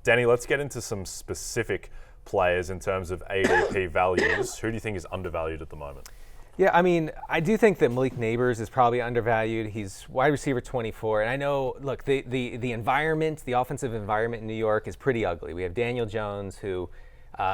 Denny, let's get into some specific players in terms of ADP values. Who do you think is undervalued at the moment? Yeah, I mean, I do think that Malik Neighbors is probably undervalued. He's wide receiver 24. And I know, look, the environment, the offensive environment in New York is pretty ugly. We have Daniel Jones, who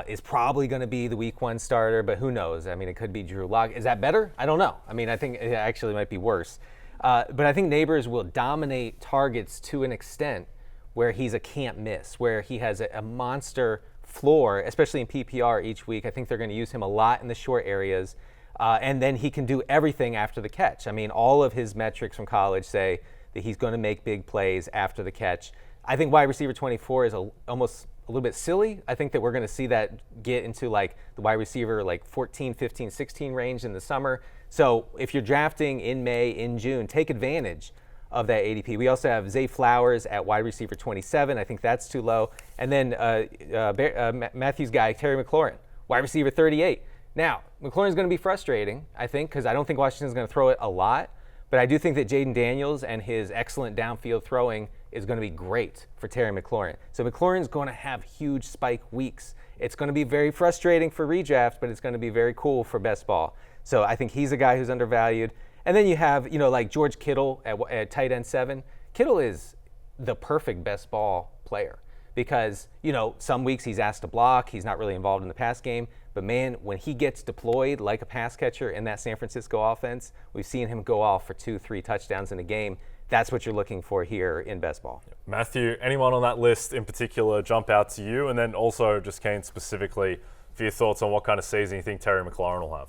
is probably going to be the week 1 starter, but who knows? I mean, it could be Drew Lock. Is that better? I don't know. I mean, I think it actually might be worse. But I think Neighbors will dominate targets to an extent where he's a can't miss, where he has a monster floor, especially in PPR each week. I think they're going to use him a lot in the short areas. And then he can do everything after the catch. I mean, all of his metrics from college say that he's going to make big plays after the catch. I think wide receiver 24 is almost a little bit silly. I think that we're going to see that get into like the wide receiver like 14, 15, 16 range in the summer. So if you're drafting in May, in June, take advantage of that ADP. We also have Zay Flowers at wide receiver 27. I think that's too low. And then Matthew's guy, Terry McLaurin, wide receiver 38. Now, McLaurin's going to be frustrating, I think, because I don't think Washington's going to throw it a lot. But I do think that Jaden Daniels and his excellent downfield throwing is going to be great for Terry McLaurin. So McLaurin's going to have huge spike weeks. It's going to be very frustrating for redraft, but it's going to be very cool for best ball. So I think he's a guy who's undervalued. And then you have, like George Kittle at tight end 7. Kittle is the perfect best ball player because, some weeks he's asked to block. He's not really involved in the pass game. But, man, when he gets deployed like a pass catcher in that San Francisco offense, we've seen him go off for 2-3 touchdowns in a game. That's what you're looking for here in best ball. Matthew, anyone on that list in particular jump out to you? And then also, just Kane specifically, for your thoughts on what kind of season you think Terry McLaurin will have?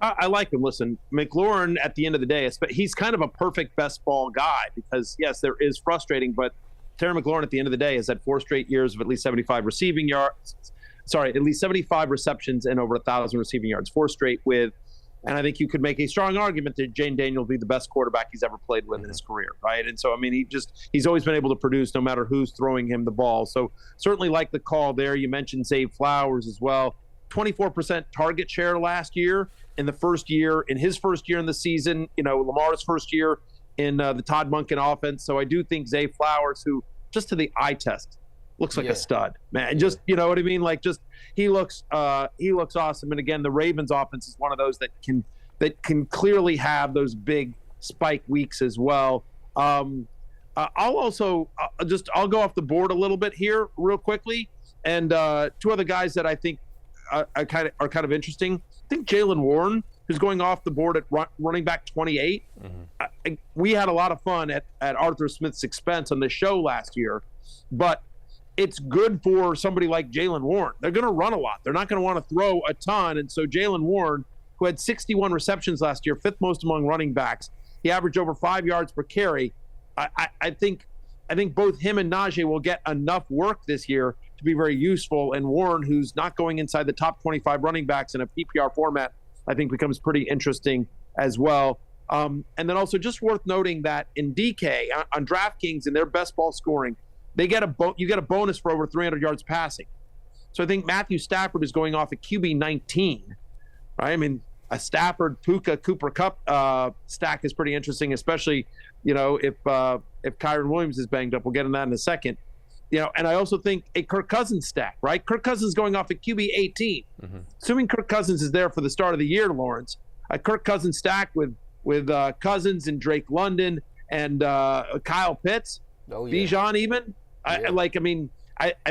I like him. Listen, McLaurin, at the end of the day, he's kind of a perfect best ball guy because, yes, there is frustrating, but Terry McLaurin at the end of the day has had 4 straight years of at least 75 receiving yards. At least 75 receptions and over 1,000 receiving yards, 4 straight with. And I think you could make a strong argument that Jane Daniels will be the best quarterback he's ever played with in his career, right? And so, I mean, he's always been able to produce no matter who's throwing him the ball. So certainly like the call there. You mentioned Zay Flowers as well. 24% target share last year in his first year in the season, Lamar's first year in the Todd Monken offense. So I do think Zay Flowers, who just to the eye test, looks like a stud, man. Just, you know what I mean? Like, just he looks awesome. And again, the Ravens offense is one of those that can clearly have those big spike weeks as well. I'll go off the board a little bit here real quickly. And 2 other guys that I think are kind of interesting. I think Jaylen Warren, who's going off the board at running back 28. We had a lot of fun at Arthur Smith's expense on the show last year, but it's good for somebody like Jaylen Warren. They're going to run a lot. They're not going to want to throw a ton. And so Jaylen Warren, who had 61 receptions last year, 5th most among running backs, he averaged over 5 yards per carry. I think both him and Najee will get enough work this year to be very useful. And Warren, who's not going inside the top 25 running backs in a PPR format, I think becomes pretty interesting as well. And then also just worth noting that in DK, on DraftKings, in their best ball scoring, you get a bonus for over 300 yards passing. So I think Matthew Stafford is going off at QB 19, right? I mean, a Stafford, Puka, Cooper Kupp stack is pretty interesting, especially, if Kyron Williams is banged up. We'll get into that in a second. And I also think a Kirk Cousins stack, right? Kirk Cousins going off at QB 18. Assuming Kirk Cousins is there for the start of the year, Lawrence, a Kirk Cousins stack with Cousins and Drake London and Kyle Pitts, Bijan even. I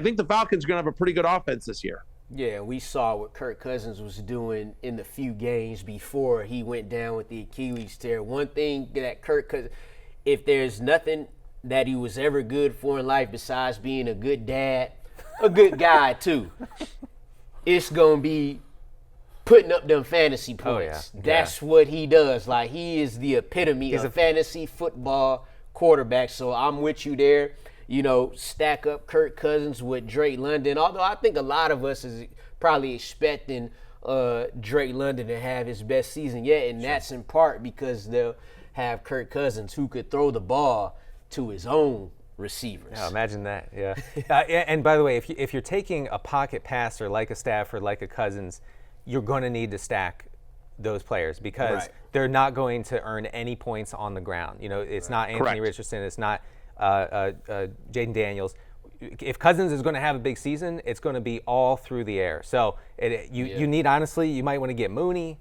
think the Falcons are going to have a pretty good offense this year. Yeah, we saw what Kirk Cousins was doing in the few games before he went down with the Achilles tear. One thing that Kirk Cousins, if there's nothing that he was ever good for in life besides being a good dad, a good guy too, it's going to be putting up them fantasy points. That's what he does. Like, he is the epitome of fantasy football quarterback. So I'm with you there. Stack up Kirk Cousins with Drake London. Although I think a lot of us is probably expecting Drake London to have his best season yet, and that's in part because they'll have Kirk Cousins who could throw the ball to his own receivers. Oh, imagine that, yeah. And by the way, if you're taking a pocket passer like a Stafford, like a Cousins, you're going to need to stack those players because they're not going to earn any points on the ground. It's not Anthony Richardson. It's not Jaden Daniels. If Cousins is going to have a big season, it's going to be all through the air. So you need, honestly, you might want to get Mooney,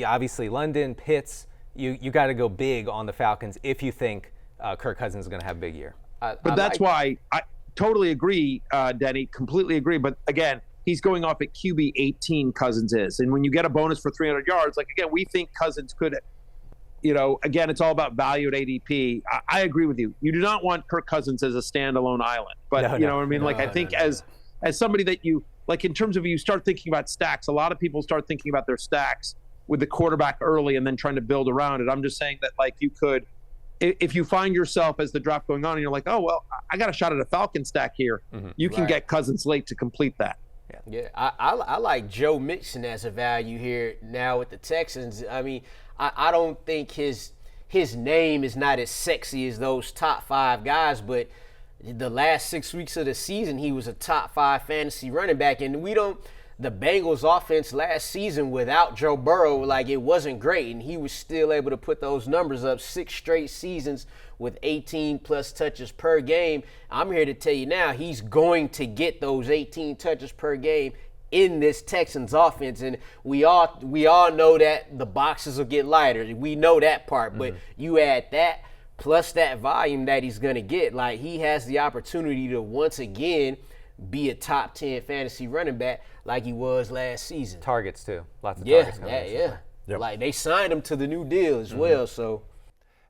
obviously London, Pitts. You got to go big on the Falcons if you think Kirk Cousins is going to have a big year. But that's why I totally agree, Denny, completely agree. But again, he's going off at QB 18, Cousins is. And when you get a bonus for 300 yards, like, again, we think Cousins could, again, it's all about value at ADP. I agree with you. You do not want Kirk Cousins as a standalone island. But, you know what I mean? I think as somebody that you, like, in terms of you start thinking about stacks, a lot of people start thinking about their stacks with the quarterback early and then trying to build around it. I'm just saying that, like, you could, if you find yourself as the draft going on and you're like, oh, well, I got a shot at a Falcon stack here, you can get Cousins late to complete that. Yeah, I like Joe Mixon as a value here now with the Texans. I mean, I don't think his name is not as sexy as those top 5 guys, but the last 6 weeks of the season, he was a top 5 fantasy running back. And the Bengals offense last season without Joe Burrow, like, it wasn't great, and he was still able to put those numbers up 6 straight seasons with 18 plus touches per game. I'm here to tell you now, he's going to get those 18 touches per game in this Texans offense, and we all know that the boxes will get lighter. We know that part, but you add that plus that volume that he's going to get, like, he has the opportunity to once again be a top 10 fantasy running back like he was last season. Targets too, lots of targets. Yep. Like, they signed him to the new deal as well. So,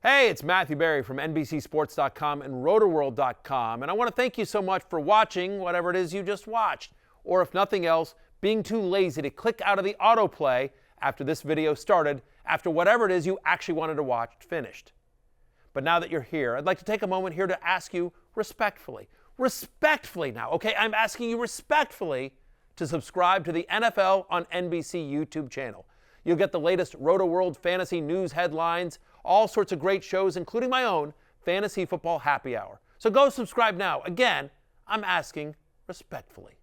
hey, it's Matthew Berry from NBCSports.com and Rotoworld.com, and I want to thank you so much for watching whatever it is you just watched, or if nothing else, being too lazy to click out of the autoplay after this video started, after whatever it is you actually wanted to watch finished. But now that you're here, I'd like to take a moment here to ask you respectfully now, okay? I'm asking you respectfully to subscribe to the NFL on NBC YouTube channel. You'll get the latest Roto-World fantasy news headlines, all sorts of great shows, including my own Fantasy Football Happy Hour. So go subscribe now. Again, I'm asking respectfully.